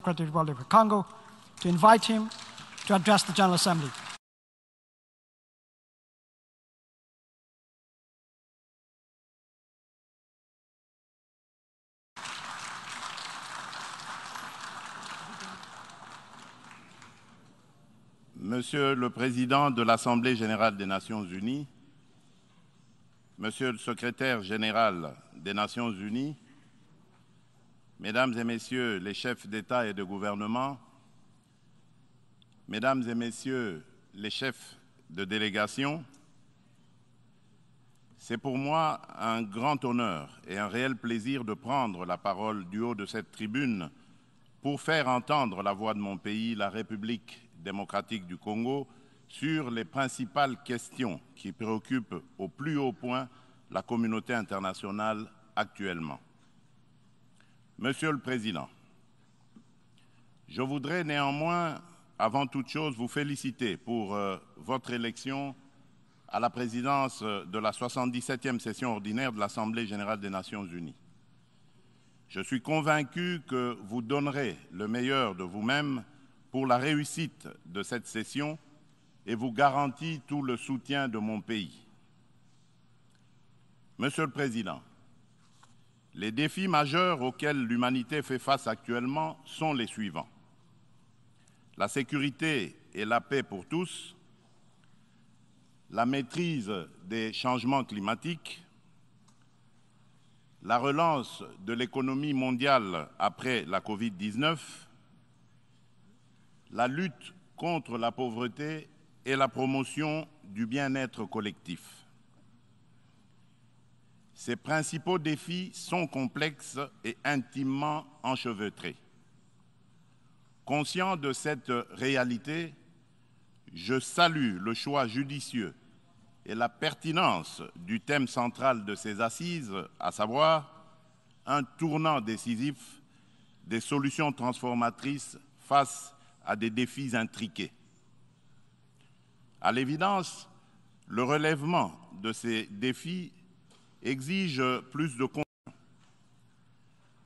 Democratic Republic of Congo, to invite him to address the General Assembly. Monsieur le Président de l'Assemblée générale des Nations unies, Monsieur le Secrétaire général des Nations unies, Mesdames et Messieurs les chefs d'État et de gouvernement, Mesdames et Messieurs les chefs de délégation, c'est pour moi un grand honneur et un réel plaisir de prendre la parole du haut de cette tribune pour faire entendre la voix de mon pays, la République démocratique du Congo, sur les principales questions qui préoccupent au plus haut point la communauté internationale actuellement. Monsieur le Président, je voudrais néanmoins, avant toute chose, vous féliciter pour votre élection à la présidence de la 77e session ordinaire de l'Assemblée générale des Nations unies. Je suis convaincu que vous donnerez le meilleur de vous-même pour la réussite de cette session et vous garantis tout le soutien de mon pays. Monsieur le Président, les défis majeurs auxquels l'humanité fait face actuellement sont les suivants. La sécurité et la paix pour tous, la maîtrise des changements climatiques, la relance de l'économie mondiale après la Covid-19, la lutte contre la pauvreté et la promotion du bien-être collectif. Ces principaux défis sont complexes et intimement enchevêtrés. Conscient de cette réalité, je salue le choix judicieux et la pertinence du thème central de ces assises, à savoir un tournant décisif des solutions transformatrices face à des défis intriqués. À l'évidence, le relèvement de ces défis exige plus de contenu.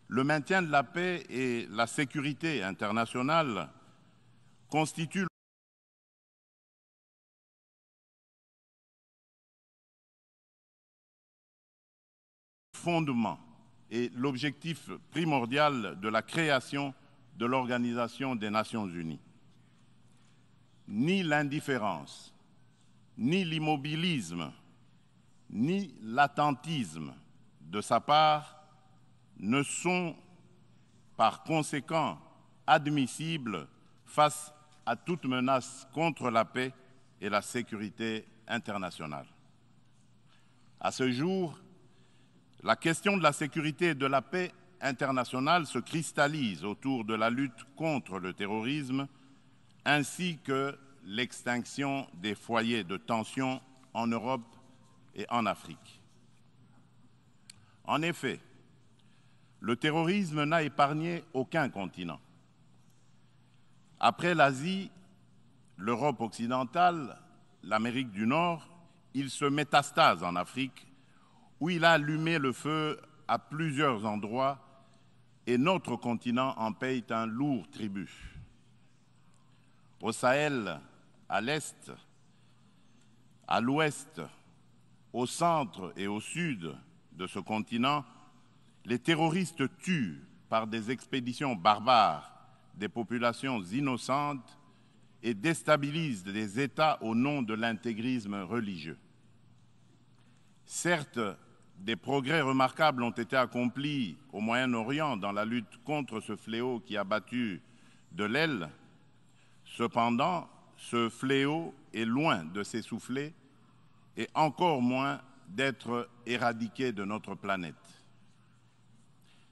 Le maintien de la paix et la sécurité internationale constituent le fondement et l'objectif primordial de la création de l'Organisation des Nations unies. Ni l'indifférence, ni l'immobilisme, ni l'attentisme de sa part ne sont par conséquent admissibles face à toute menace contre la paix et la sécurité internationale. À ce jour, la question de la sécurité et de la paix internationale se cristallise autour de la lutte contre le terrorisme ainsi que l'extinction des foyers de tension en Europe et en Afrique. En effet, le terrorisme n'a épargné aucun continent. Après l'Asie, l'Europe occidentale, l'Amérique du Nord, il se métastase en Afrique, où il a allumé le feu à plusieurs endroits et notre continent en paye un lourd tribut. Au Sahel, à l'Est, à l'Ouest, au centre et au sud de ce continent, les terroristes tuent par des expéditions barbares des populations innocentes et déstabilisent des États au nom de l'intégrisme religieux. Certes, des progrès remarquables ont été accomplis au Moyen-Orient dans la lutte contre ce fléau qui a battu de l'aile. Cependant, ce fléau est loin de s'essouffler et encore moins d'être éradiqué de notre planète.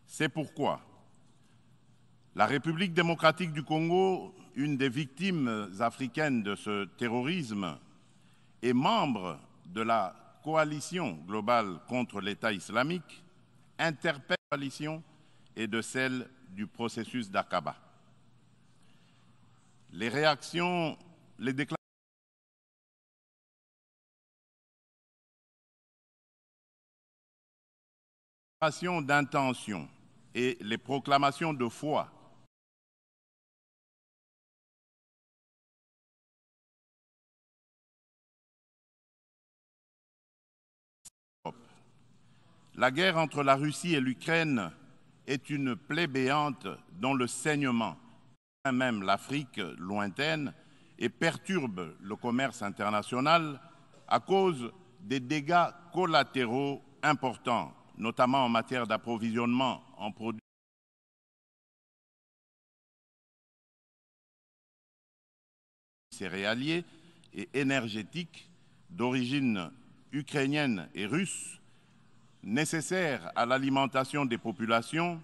C'est pourquoi la République démocratique du Congo, une des victimes africaines de ce terrorisme, est membre de la coalition globale contre l'État islamique, interpelle la coalition et de celle du processus d'Aqaba. Les réactions, les déclarations d'intention et les proclamations de foi La guerre entre la Russie et l'Ukraine est une plaie béante dont le saignement atteint même l'Afrique lointaine et perturbe le commerce international à cause des dégâts collatéraux importants, notamment en matière d'approvisionnement en produits céréaliers et énergétiques d'origine ukrainienne et russe, nécessaires à l'alimentation des populations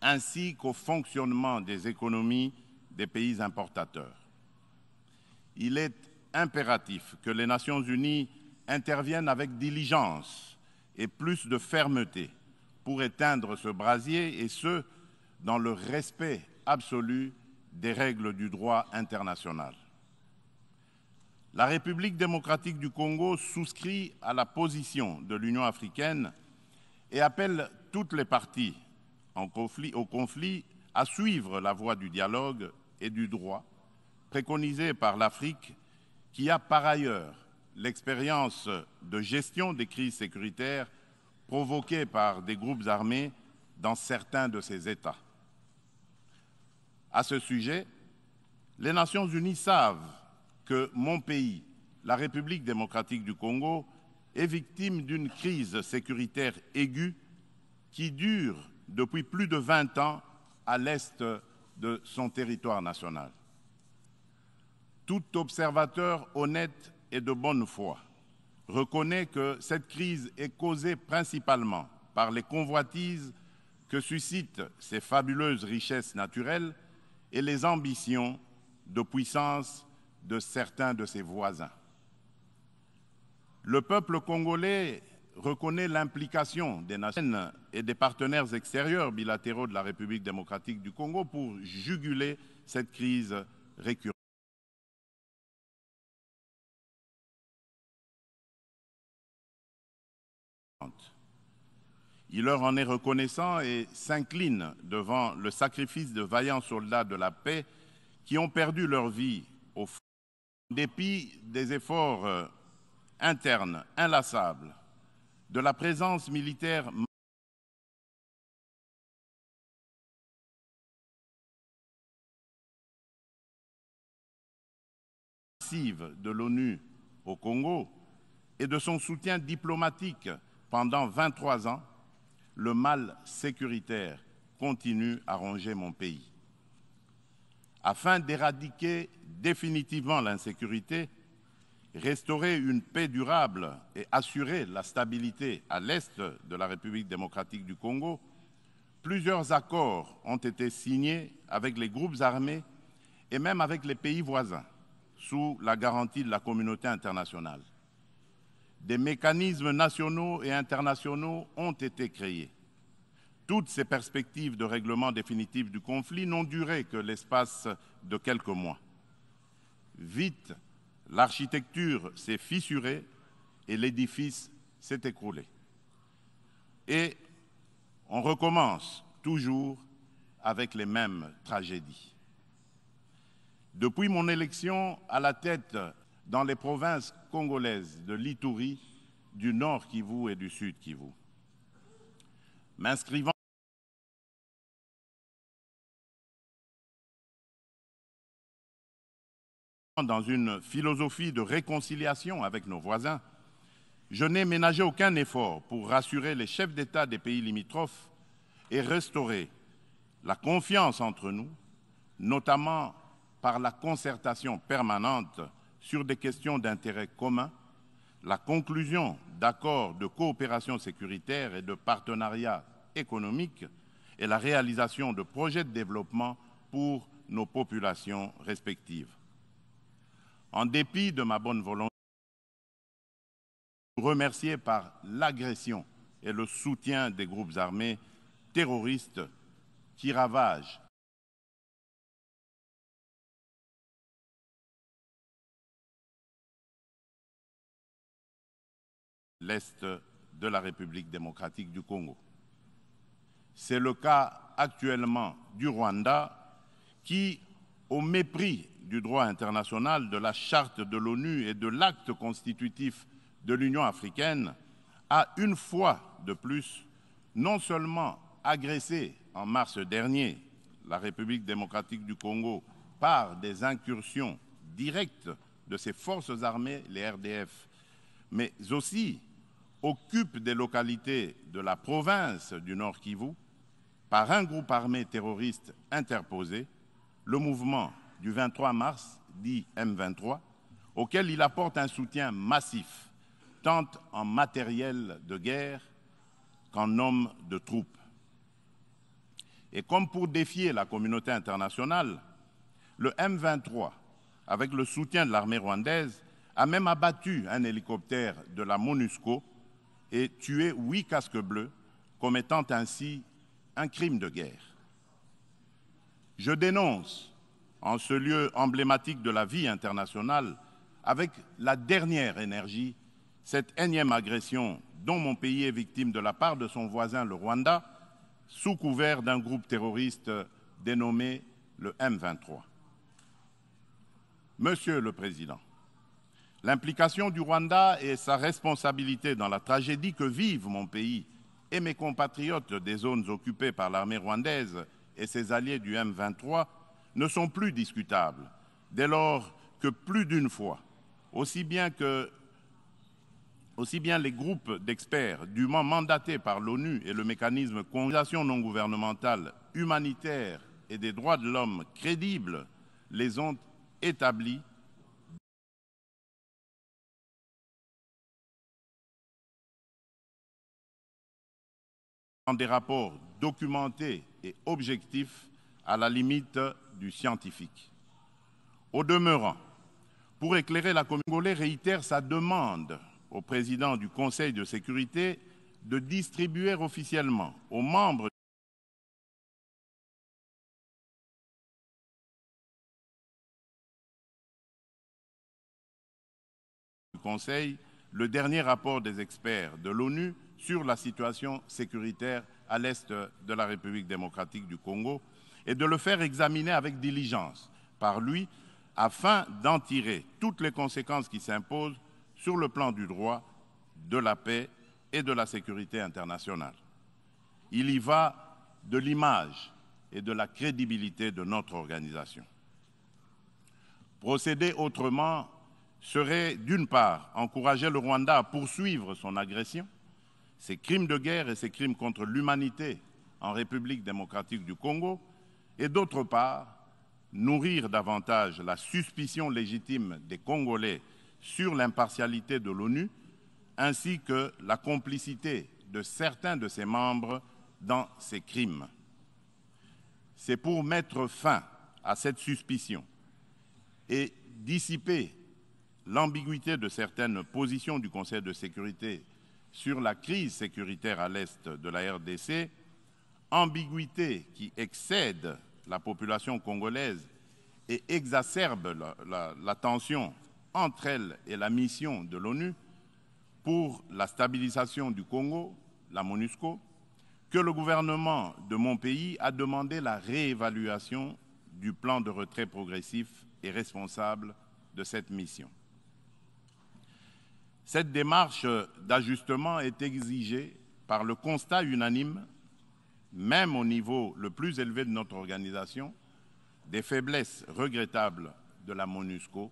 ainsi qu'au fonctionnement des économies des pays importateurs. Il est impératif que les Nations unies interviennent avec diligence et plus de fermeté pour éteindre ce brasier, et ce, dans le respect absolu des règles du droit international. La République démocratique du Congo souscrit à la position de l'Union africaine et appelle toutes les parties au conflit à suivre la voie du dialogue et du droit préconisée par l'Afrique, qui a par ailleurs l'expérience de gestion des crises sécuritaires provoquées par des groupes armés dans certains de ses États. À ce sujet, les Nations unies savent que mon pays, la République démocratique du Congo, est victime d'une crise sécuritaire aiguë qui dure depuis plus de 20 ans à l'est de son territoire national. Tout observateur honnête et de bonne foi reconnaît que cette crise est causée principalement par les convoitises que suscitent ces fabuleuses richesses naturelles et les ambitions de puissance de certains de ses voisins. Le peuple congolais reconnaît l'implication des nations et des partenaires extérieurs bilatéraux de la République démocratique du Congo pour juguler cette crise récurrente. Il leur en est reconnaissant et s'incline devant le sacrifice de vaillants soldats de la paix qui ont perdu leur vie au front. En dépit des efforts internes inlassables, de la présence militaire massive de l'ONU au Congo et de son soutien diplomatique pendant 23 ans, le mal sécuritaire continue à ronger mon pays. Afin d'éradiquer définitivement l'insécurité, restaurer une paix durable et assurer la stabilité à l'est de la République démocratique du Congo, plusieurs accords ont été signés avec les groupes armés et même avec les pays voisins, sous la garantie de la communauté internationale. Des mécanismes nationaux et internationaux ont été créés. Toutes ces perspectives de règlement définitif du conflit n'ont duré que l'espace de quelques mois. Vite, l'architecture s'est fissurée et l'édifice s'est écroulé. Et on recommence toujours avec les mêmes tragédies. Depuis mon élection à la tête dans les provinces congolaises de l'Ituri, du Nord Kivu et du Sud Kivu, m'inscrivant dans une philosophie de réconciliation avec nos voisins, je n'ai ménagé aucun effort pour rassurer les chefs d'État des pays limitrophes et restaurer la confiance entre nous, notamment par la concertation permanente sur des questions d'intérêt commun, la conclusion d'accords de coopération sécuritaire et de partenariat économique et la réalisation de projets de développement pour nos populations respectives. En dépit de ma bonne volonté, remercié par l'agression et le soutien des groupes armés terroristes qui ravagent l'Est de la République démocratique du Congo. C'est le cas actuellement du Rwanda qui, au mépris du droit international, de la charte de l'ONU et de l'acte constitutif de l'Union africaine, a une fois de plus non seulement agressé en mars dernier la République démocratique du Congo par des incursions directes de ses forces armées, les RDF, mais aussi occupe des localités de la province du Nord Kivu par un groupe armé terroriste interposé, le mouvement du 23 mars, dit M23, auquel il apporte un soutien massif, tant en matériel de guerre qu'en hommes de troupes. Et comme pour défier la communauté internationale, le M23, avec le soutien de l'armée rwandaise, a même abattu un hélicoptère de la MONUSCO et tué 8 casques bleus, commettant ainsi un crime de guerre. Je dénonce, en ce lieu emblématique de la vie internationale, avec la dernière énergie, cette énième agression dont mon pays est victime de la part de son voisin, le Rwanda, sous couvert d'un groupe terroriste dénommé le M23. Monsieur le Président, l'implication du Rwanda et sa responsabilité dans la tragédie que vivent mon pays et mes compatriotes des zones occupées par l'armée rwandaise et ses alliés du M23 ne sont plus discutables, dès lors que plus d'une fois, aussi bien les groupes d'experts dûment mandatés par l'ONU et le mécanisme d'organisation non gouvernementale humanitaire et des droits de l'homme crédibles les ont établis dans des rapports documentés et objectifs à la limite du scientifique. Au demeurant, pour éclairer la communauté congolaise, réitère sa demande au président du Conseil de sécurité de distribuer officiellement aux membres du Conseil le dernier rapport des experts de l'ONU sur la situation sécuritaire à l'est de la République démocratique du Congo et de le faire examiner avec diligence par lui afin d'en tirer toutes les conséquences qui s'imposent sur le plan du droit, de la paix et de la sécurité internationale. Il y va de l'image et de la crédibilité de notre organisation. Procéder autrement serait, d'une part, encourager le Rwanda à poursuivre son agression, ses crimes de guerre et ses crimes contre l'humanité en République démocratique du Congo, et d'autre part, nourrir davantage la suspicion légitime des Congolais sur l'impartialité de l'ONU, ainsi que la complicité de certains de ses membres dans ces crimes. C'est pour mettre fin à cette suspicion et dissiper l'ambiguïté de certaines positions du Conseil de sécurité sur la crise sécuritaire à l'est de la RDC, ambiguïté qui excède la population congolaise et exacerbe la tension entre elle et la mission de l'ONU pour la stabilisation du Congo, la MONUSCO, que le gouvernement de mon pays a demandé la réévaluation du plan de retrait progressif et responsable de cette mission. Cette démarche d'ajustement est exigée par le constat unanime, même au niveau le plus élevé de notre organisation, des faiblesses regrettables de la MONUSCO,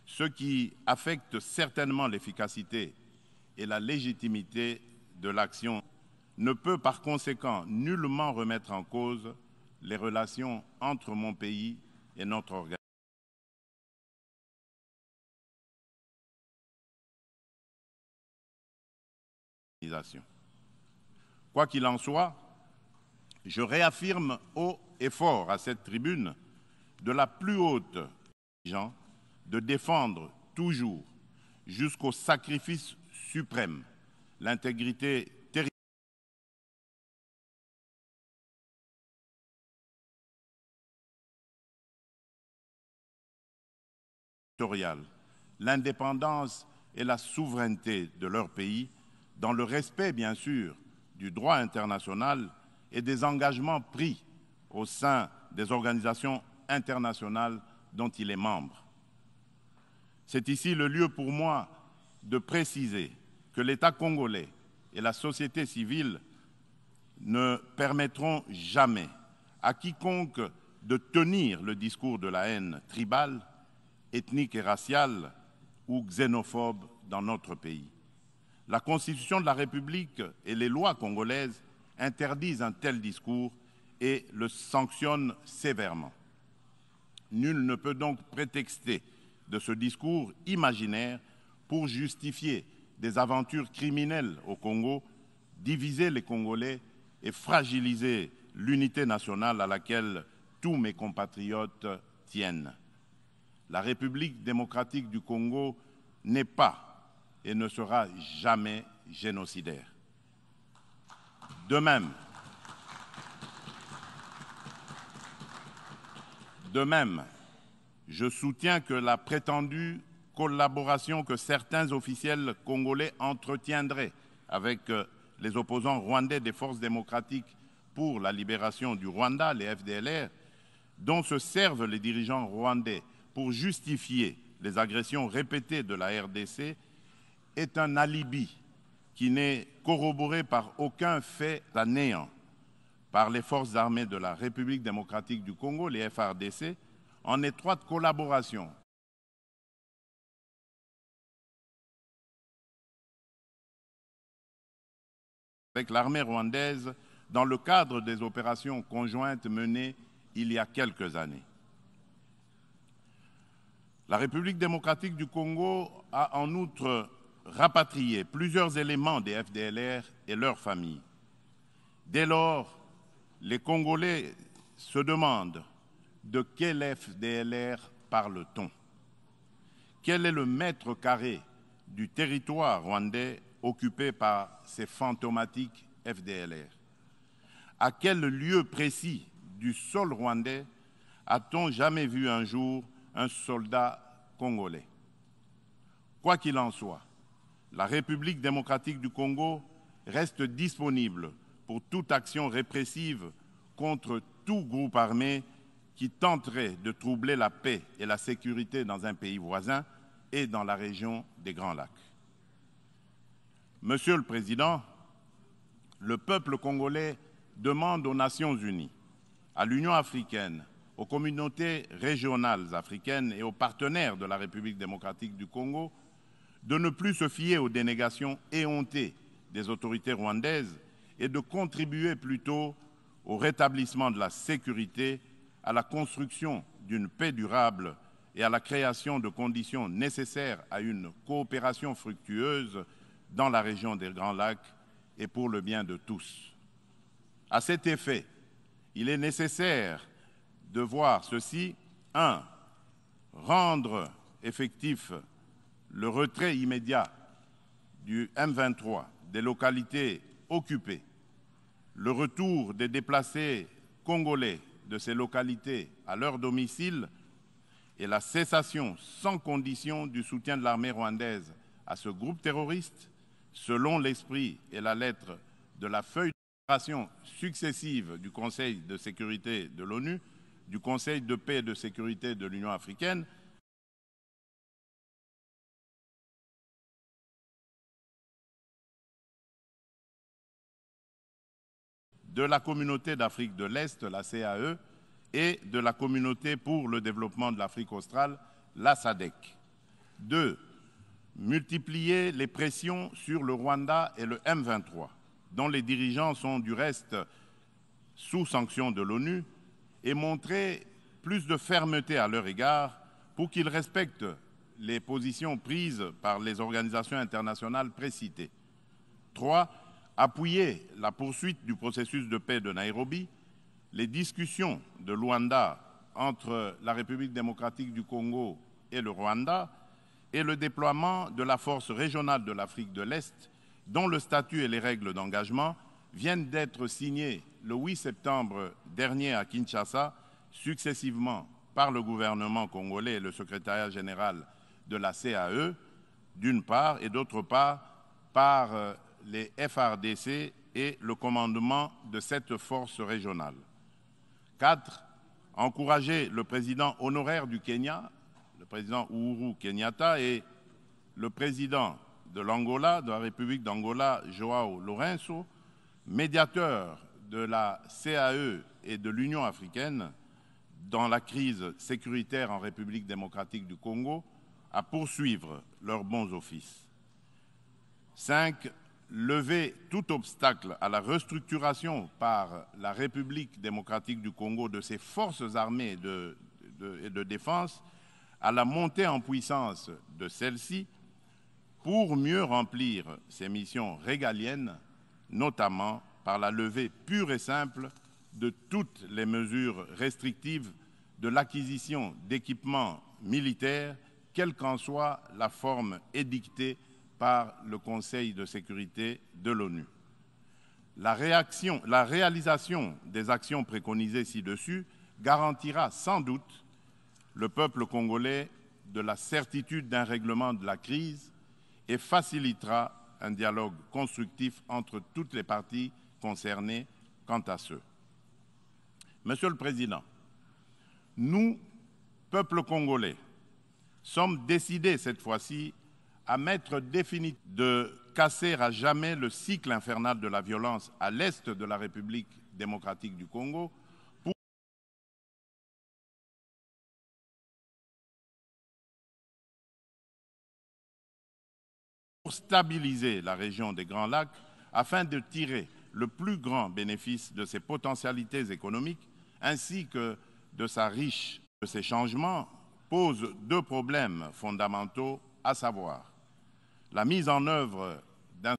ce qui affecte certainement l'efficacité et la légitimité de l'action, ne peut par conséquent nullement remettre en cause les relations entre mon pays et notre organisation. Quoi qu'il en soit, je réaffirme haut et fort à cette tribune de la plus haute exigence de défendre toujours, jusqu'au sacrifice suprême, l'intégrité territoriale, l'indépendance et la souveraineté de leur pays, dans le respect, bien sûr, du droit international et des engagements pris au sein des organisations internationales dont il est membre. C'est ici le lieu pour moi de préciser que l'État congolais et la société civile ne permettront jamais à quiconque de tenir le discours de la haine tribale, ethnique et raciale ou xénophobe dans notre pays. La Constitution de la République et les lois congolaises interdisent un tel discours et le sanctionnent sévèrement. Nul ne peut donc prétexter de ce discours imaginaire pour justifier des aventures criminelles au Congo, diviser les Congolais et fragiliser l'unité nationale à laquelle tous mes compatriotes tiennent. La République démocratique du Congo n'est pas et ne sera jamais génocidaire. De même, je soutiens que la prétendue collaboration que certains officiels congolais entretiendraient avec les opposants rwandais des forces démocratiques pour la libération du Rwanda, les FDLR, dont se servent les dirigeants rwandais pour justifier les agressions répétées de la RDC, est un alibi qui n'est corroboré par aucun fait à néant par les forces armées de la République démocratique du Congo, les FARDC, en étroite collaboration avec l'armée rwandaise dans le cadre des opérations conjointes menées il y a quelques années. La République démocratique du Congo a en outre rapatrié plusieurs éléments des FDLR et leurs familles. Dès lors, les Congolais se demandent de quel FDLR parle-t-on? Quel est le mètre carré du territoire rwandais occupé par ces fantomatiques FDLR? À quel lieu précis du sol rwandais a-t-on jamais vu un jour un soldat congolais? Quoi qu'il en soit, la République démocratique du Congo reste disponible pour toute action répressive contre tout groupe armé qui tenterait de troubler la paix et la sécurité dans un pays voisin et dans la région des Grands Lacs. Monsieur le Président, le peuple congolais demande aux Nations unies, à l'Union africaine, aux communautés régionales africaines et aux partenaires de la République démocratique du Congo de ne plus se fier aux dénégations éhontées des autorités rwandaises et de contribuer plutôt au rétablissement de la sécurité, à la construction d'une paix durable et à la création de conditions nécessaires à une coopération fructueuse dans la région des Grands Lacs et pour le bien de tous. À cet effet, il est nécessaire de voir ceci. 1. Rendre effectif le retrait immédiat du M23 des localités occupées, le retour des déplacés congolais de ces localités à leur domicile et la cessation sans condition du soutien de l'armée rwandaise à ce groupe terroriste, selon l'esprit et la lettre de la feuille de déclaration successive du Conseil de sécurité de l'ONU, du Conseil de paix et de sécurité de l'Union africaine, de la Communauté d'Afrique de l'Est, la CAE, et de la Communauté pour le développement de l'Afrique australe, la SADC. 2. Multiplier les pressions sur le Rwanda et le M23, dont les dirigeants sont du reste sous sanction de l'ONU, et montrer plus de fermeté à leur égard pour qu'ils respectent les positions prises par les organisations internationales précitées. 3. Appuyer la poursuite du processus de paix de Nairobi, les discussions de Luanda entre la République démocratique du Congo et le Rwanda et le déploiement de la force régionale de l'Afrique de l'Est, dont le statut et les règles d'engagement viennent d'être signés le 8 septembre dernier à Kinshasa, successivement par le gouvernement congolais et le secrétariat général de la CAE, d'une part, et d'autre part, par les FARDC et le commandement de cette force régionale. 4. Encourager le président honoraire du Kenya, le président Uhuru Kenyatta, et le président de l'Angola, de la République d'Angola, João Lourenço, médiateur de la CAE et de l'Union africaine dans la crise sécuritaire en République démocratique du Congo, à poursuivre leurs bons offices. 5. Lever tout obstacle à la restructuration par la République démocratique du Congo de ses forces armées et de défense, à la montée en puissance de celles-ci pour mieux remplir ses missions régaliennes, notamment par la levée pure et simple de toutes les mesures restrictives de l'acquisition d'équipements militaires, quelle qu'en soit la forme édictée par le Conseil de sécurité de l'ONU. La réalisation des actions préconisées ci-dessus garantira sans doute le peuple congolais de la certitude d'un règlement de la crise et facilitera un dialogue constructif entre toutes les parties concernées quant à ce. Monsieur le Président, nous, peuple congolais, sommes décidés cette fois-ci à mettre définitivement de casser à jamais le cycle infernal de la violence à l'est de la République démocratique du Congo pour stabiliser la région des Grands Lacs afin de tirer le plus grand bénéfice de ses potentialités économiques ainsi que de sa riche. Ces changements posent deux problèmes fondamentaux, à savoir la mise en œuvre d'un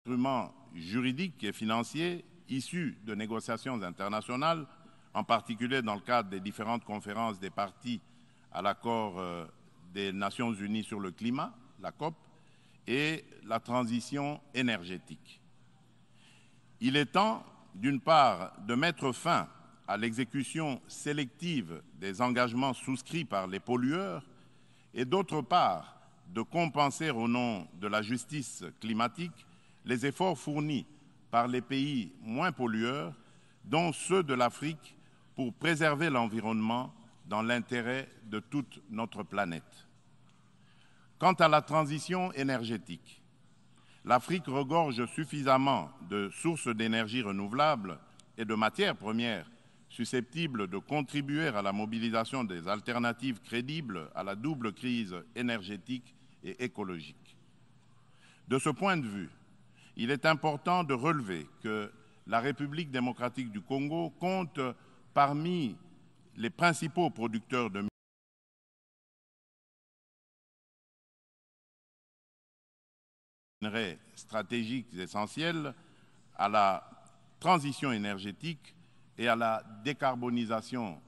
instrument juridique et financier issu de négociations internationales, en particulier dans le cadre des différentes conférences des parties à l'accord des Nations Unies sur le climat, la COP, et la transition énergétique. Il est temps, d'une part, de mettre fin à l'exécution sélective des engagements souscrits par les pollueurs et d'autre part, de compenser au nom de la justice climatique les efforts fournis par les pays moins pollueurs, dont ceux de l'Afrique, pour préserver l'environnement dans l'intérêt de toute notre planète. Quant à la transition énergétique, l'Afrique regorge suffisamment de sources d'énergie renouvelables et de matières premières susceptibles de contribuer à la mobilisation des alternatives crédibles à la double crise énergétique et écologique. De ce point de vue, il est important de relever que la République démocratique du Congo compte parmi les principaux producteurs de minerais stratégiques essentiels à la transition énergétique et à la décarbonisation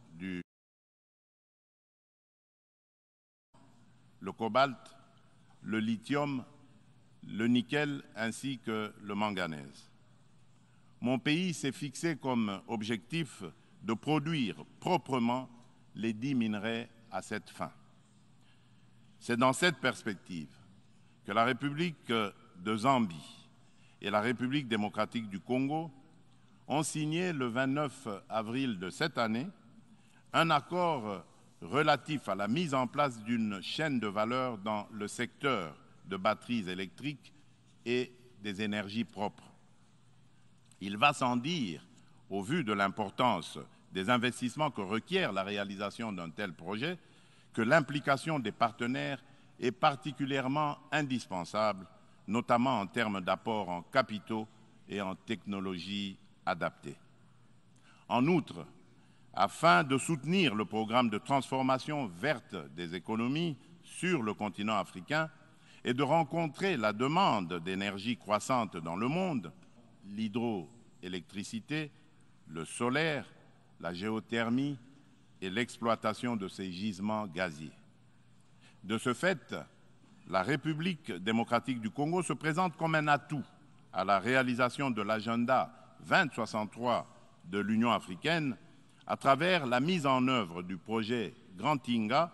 le cobalt, le lithium, le nickel ainsi que le manganèse. Mon pays s'est fixé comme objectif de produire proprement les 10 minerais à cette fin. C'est dans cette perspective que la République de Zambie et la République démocratique du Congo ont signé le 29 avril de cette année un accord relatif à la mise en place d'une chaîne de valeur dans le secteur de batteries électriques et des énergies propres. Il va sans dire, au vu de l'importance des investissements que requiert la réalisation d'un tel projet, que l'implication des partenaires est particulièrement indispensable, notamment en termes d'apport en capitaux et en technologies adaptées. En outre, afin de soutenir le programme de transformation verte des économies sur le continent africain et de rencontrer la demande d'énergie croissante dans le monde, l'hydroélectricité, le solaire, la géothermie et l'exploitation de ces gisements gaziers. De ce fait, la République démocratique du Congo se présente comme un atout à la réalisation de l'agenda 2063 de l'Union africaine à travers la mise en œuvre du projet Grand Inga,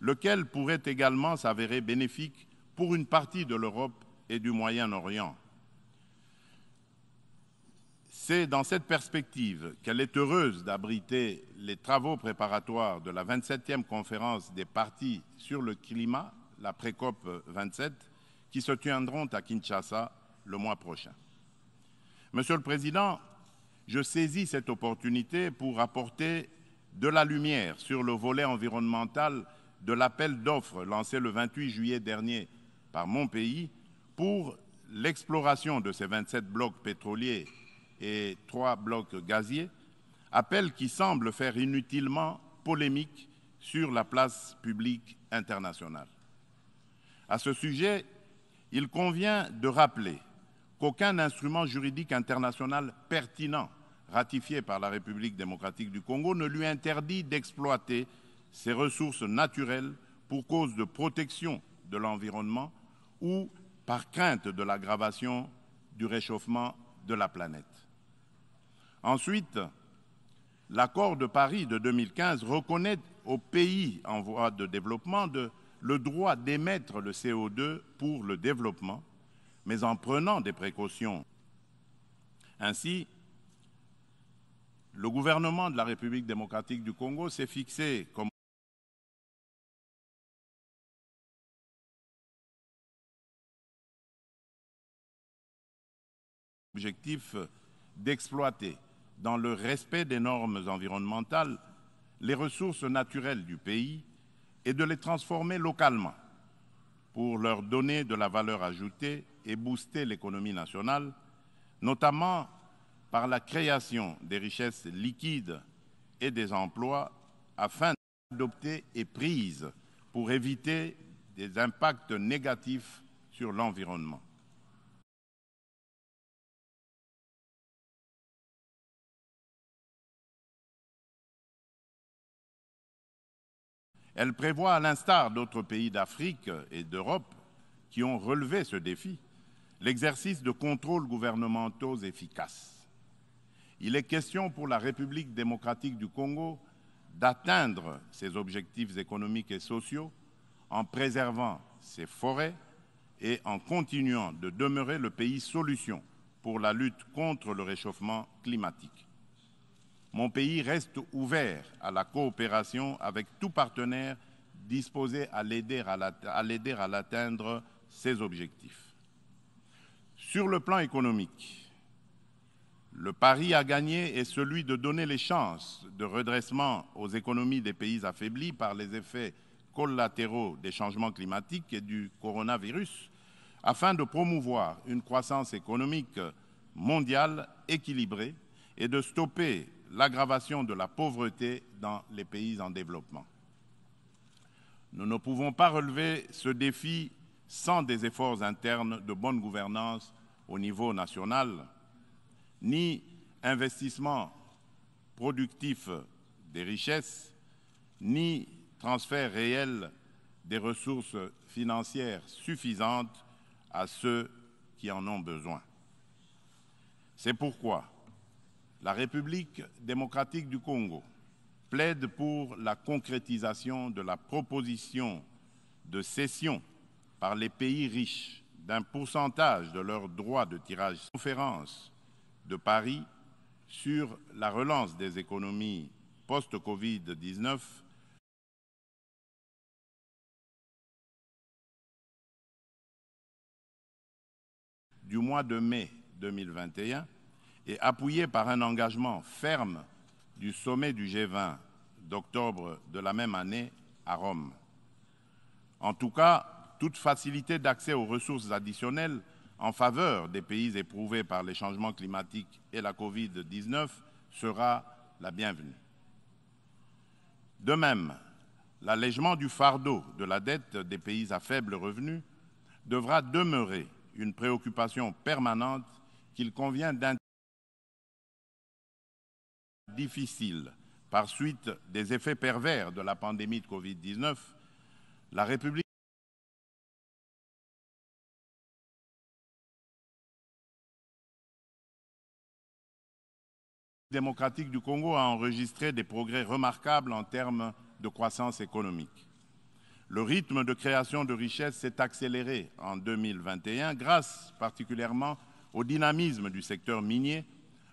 lequel pourrait également s'avérer bénéfique pour une partie de l'Europe et du Moyen-Orient. C'est dans cette perspective qu'elle est heureuse d'abriter les travaux préparatoires de la 27e conférence des partis sur le climat, la pré-COP 27, qui se tiendront à Kinshasa le mois prochain. Monsieur le Président, je saisis cette opportunité pour apporter de la lumière sur le volet environnemental de l'appel d'offres lancé le 28 juillet dernier par mon pays pour l'exploration de ces 27 blocs pétroliers et 3 blocs gaziers, appel qui semble faire inutilement polémique sur la place publique internationale. À ce sujet, il convient de rappeler qu'aucun instrument juridique international pertinent ratifié par la République démocratique du Congo ne lui interdit d'exploiter ses ressources naturelles pour cause de protection de l'environnement ou par crainte de l'aggravation du réchauffement de la planète. Ensuite, l'accord de Paris de 2015 reconnaît aux pays en voie de développement le droit d'émettre le CO2 pour le développement, mais en prenant des précautions. Ainsi, le gouvernement de la République démocratique du Congo s'est fixé comme objectif d'exploiter, dans le respect des normes environnementales, les ressources naturelles du pays et de les transformer localement pour leur donner de la valeur ajoutée et booster l'économie nationale, notamment par la création des richesses liquides et des emplois afin d'adopter et prises pour éviter des impacts négatifs sur l'environnement. Elle prévoit, à l'instar d'autres pays d'Afrique et d'Europe qui ont relevé ce défi, l'exercice de contrôles gouvernementaux efficaces. Il est question pour la République démocratique du Congo d'atteindre ses objectifs économiques et sociaux en préservant ses forêts et en continuant de demeurer le pays solution pour la lutte contre le réchauffement climatique. Mon pays reste ouvert à la coopération avec tout partenaire disposé à l'aider à l'atteindre ses objectifs. Sur le plan économique, le pari à gagner est celui de donner les chances de redressement aux économies des pays affaiblis par les effets collatéraux des changements climatiques et du coronavirus, afin de promouvoir une croissance économique mondiale équilibrée et de stopper l'aggravation de la pauvreté dans les pays en développement. Nous ne pouvons pas relever ce défi sans des efforts internes de bonne gouvernance au niveau national, ni investissement productif des richesses, ni transfert réel des ressources financières suffisantes à ceux qui en ont besoin. C'est pourquoi la République démocratique du Congo plaide pour la concrétisation de la proposition de cession par les pays riches d'un pourcentage de leurs droits de tirage. Conférence de Paris sur la relance des économies post-Covid-19 du mois de mai 2021 et appuyé par un engagement ferme du sommet du G20 d'octobre de la même année à Rome. En tout cas, toute facilité d'accès aux ressources additionnelles en faveur des pays éprouvés par les changements climatiques et la Covid-19 sera la bienvenue. De même, l'allègement du fardeau de la dette des pays à faible revenu devra demeurer une préoccupation permanente qu'il convient d'intégrer difficile par suite des effets pervers de la pandémie de Covid-19, la République démocratique du Congo a enregistré des progrès remarquables en termes de croissance économique. Le rythme de création de richesses s'est accéléré en 2021 grâce particulièrement au dynamisme du secteur minier,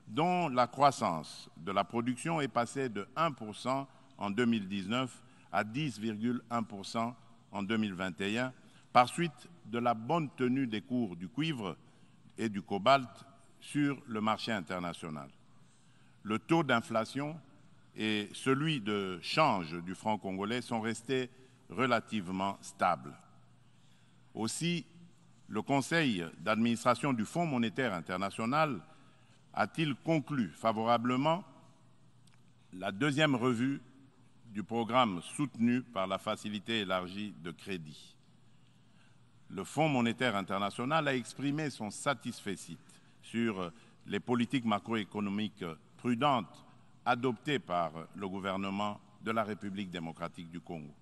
dont la croissance de la production est passée de 1% en 2019 à 10,1% en 2021, par suite de la bonne tenue des cours du cuivre et du cobalt sur le marché international. Le taux d'inflation et celui de change du franc congolais sont restés relativement stables. Aussi, le Conseil d'administration du Fonds monétaire international a-t-il conclu favorablement la deuxième revue du programme soutenu par la Facilité élargie de crédit. Le Fonds monétaire international a exprimé son satisfecit sur les politiques macroéconomiques prudentes adoptées par le gouvernement de la République démocratique du Congo.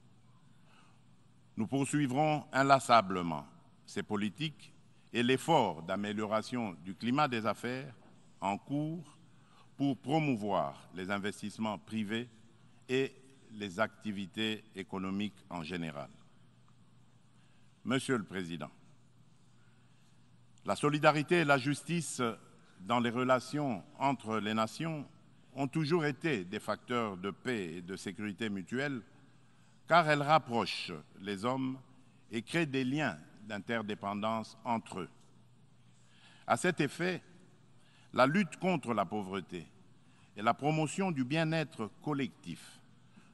Nous poursuivrons inlassablement ces politiques et l'effort d'amélioration du climat des affaires en cours pour promouvoir les investissements privés et les activités économiques en général. Monsieur le Président, la solidarité et la justice dans les relations entre les nations ont toujours été des facteurs de paix et de sécurité mutuelle, car elles rapprochent les hommes et créent des liens d'interdépendance entre eux. À cet effet, la lutte contre la pauvreté et la promotion du bien-être collectif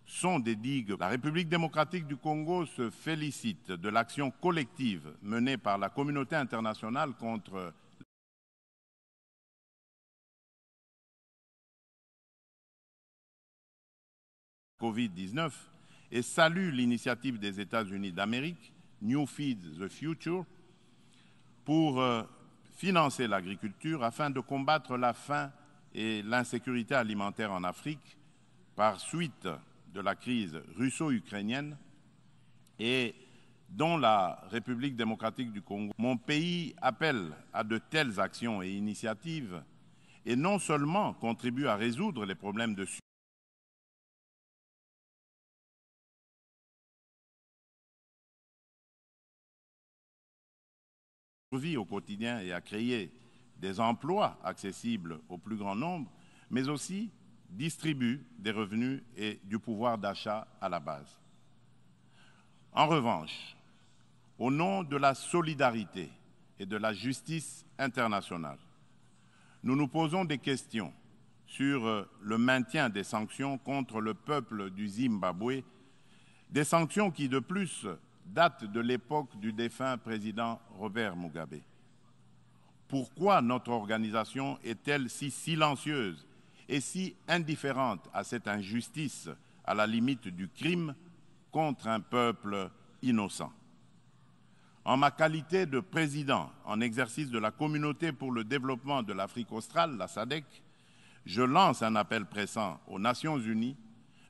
sont des digues. La République démocratique du Congo se félicite de l'action collective menée par la communauté internationale contre la COVID-19 et salue l'initiative des États-Unis d'Amérique, New Feed the Future, pour financer l'agriculture afin de combattre la faim et l'insécurité alimentaire en Afrique par suite de la crise russo-ukrainienne et dont la République démocratique du Congo. Mon pays appelle à de telles actions et initiatives et non seulement contribue à résoudre les problèmes de survie au quotidien et à créer des emplois accessibles au plus grand nombre, mais aussi distribue des revenus et du pouvoir d'achat à la base. En revanche, au nom de la solidarité et de la justice internationale, nous nous posons des questions sur le maintien des sanctions contre le peuple du Zimbabwe, des sanctions qui, de plus, datent de l'époque du défunt président Robert Mugabe. Pourquoi notre organisation est-elle si silencieuse et si indifférente à cette injustice, à la limite du crime, contre un peuple innocent? En ma qualité de président en exercice de la Communauté pour le développement de l'Afrique australe, la SADC, je lance un appel pressant aux Nations unies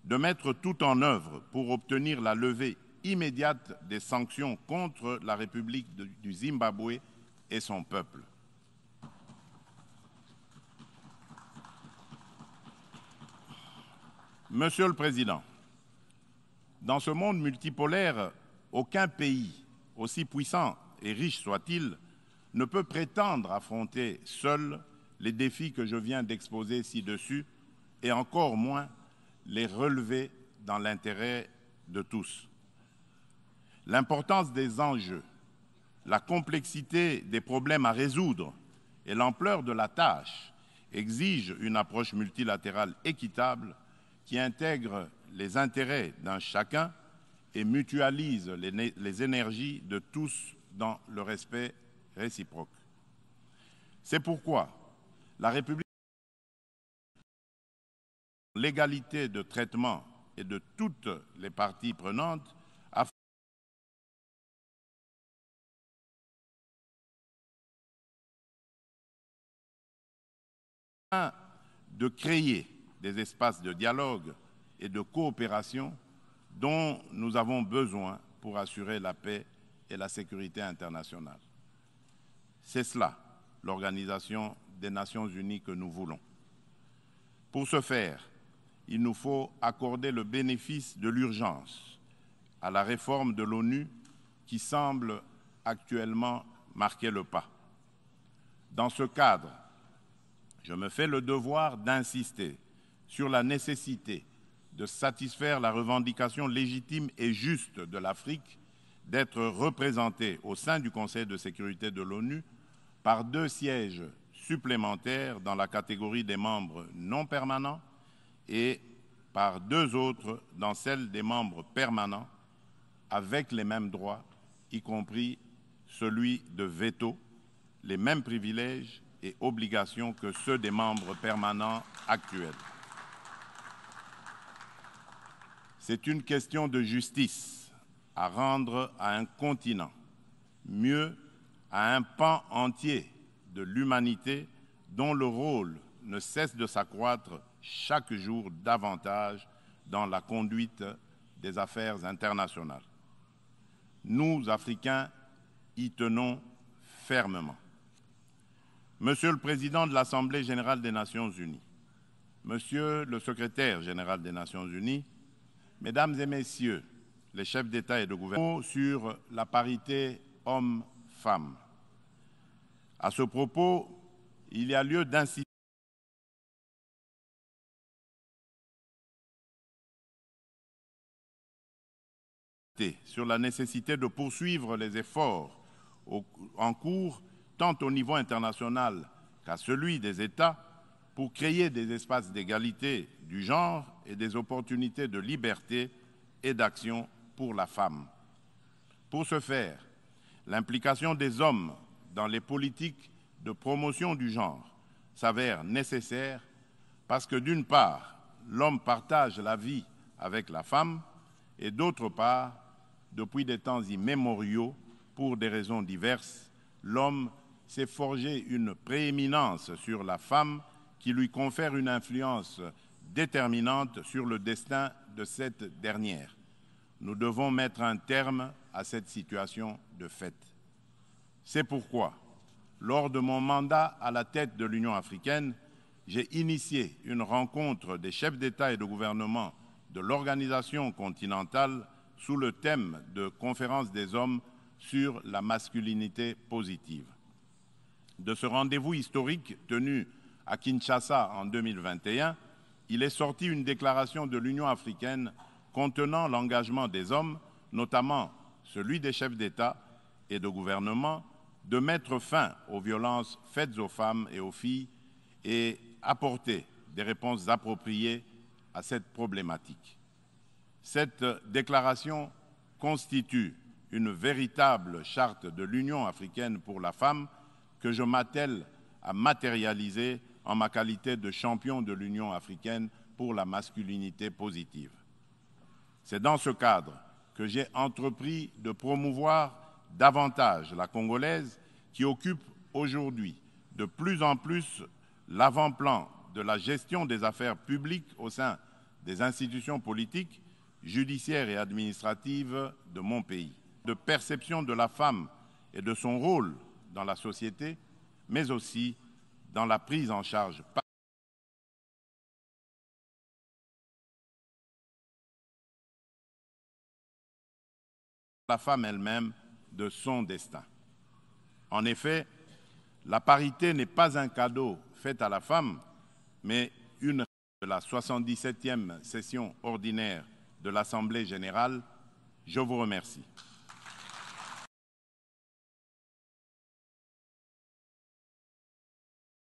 de mettre tout en œuvre pour obtenir la levée immédiate des sanctions contre la République du Zimbabwe et son peuple. Monsieur le Président, dans ce monde multipolaire, aucun pays, aussi puissant et riche soit-il, ne peut prétendre affronter seul les défis que je viens d'exposer ci-dessus, et encore moins les relever dans l'intérêt de tous. L'importance des enjeux, la complexité des problèmes à résoudre et l'ampleur de la tâche exigent une approche multilatérale équitable qui intègre les intérêts d'un chacun et mutualise les énergies de tous dans le respect réciproque. C'est pourquoi la République, l'égalité de traitement et de toutes les parties prenantes, afin de créer des espaces de dialogue et de coopération dont nous avons besoin pour assurer la paix et la sécurité internationale. C'est cela, l'Organisation des Nations Unies que nous voulons. Pour ce faire, il nous faut accorder le bénéfice de l'urgence à la réforme de l'ONU qui semble actuellement marquer le pas. Dans ce cadre, Je me fais le devoir d'insister sur la nécessité de satisfaire la revendication légitime et juste de l'Afrique d'être représentée au sein du Conseil de sécurité de l'ONU par 2 sièges supplémentaires dans la catégorie des membres non permanents et par 2 autres dans celle des membres permanents avec les mêmes droits, y compris celui de veto, les mêmes privilèges et obligations que ceux des membres permanents actuels. C'est une question de justice à rendre à un continent, mieux à un pan entier de l'humanité dont le rôle ne cesse de s'accroître chaque jour davantage dans la conduite des affaires internationales. Nous, Africains, y tenons fermement. Monsieur le Président de l'Assemblée générale des Nations unies, Monsieur le Secrétaire général des Nations unies, Mesdames et Messieurs les chefs d'État et de gouvernement, sur la parité hommes-femmes. À ce propos, il y a lieu d'insister sur la nécessité de poursuivre les efforts en cours, tant au niveau international qu'à celui des États, pour créer des espaces d'égalité du genre et des opportunités de liberté et d'action pour la femme. Pour ce faire, l'implication des hommes dans les politiques de promotion du genre s'avère nécessaire parce que d'une part, l'homme partage la vie avec la femme et d'autre part, depuis des temps immémoriaux, pour des raisons diverses, l'homme s'est forgé une prééminence sur la femme qui lui confère une influence déterminante sur le destin de cette dernière. Nous devons mettre un terme à cette situation de fait. C'est pourquoi, lors de mon mandat à la tête de l'Union africaine, j'ai initié une rencontre des chefs d'État et de gouvernement de l'organisation continentale sous le thème de Conférence des hommes sur la masculinité positive. De ce rendez-vous historique tenu à Kinshasa en 2021, il est sorti une déclaration de l'Union africaine contenant l'engagement des hommes, notamment celui des chefs d'État et de gouvernement, de mettre fin aux violences faites aux femmes et aux filles et apporter des réponses appropriées à cette problématique. Cette déclaration constitue une véritable charte de l'Union africaine pour la femme que je m'attelle à matérialiser en ma qualité de champion de l'Union africaine pour la masculinité positive. C'est dans ce cadre que j'ai entrepris de promouvoir davantage la Congolaise qui occupe aujourd'hui de plus en plus l'avant-plan de la gestion des affaires publiques au sein des institutions politiques, judiciaires et administratives de mon pays, de perception de la femme et de son rôle dans la société, mais aussi dans la prise en charge par la femme elle-même de son destin. En effet, la parité n'est pas un cadeau fait à la femme, mais une de la 77e session ordinaire de l'Assemblée générale. Je vous remercie.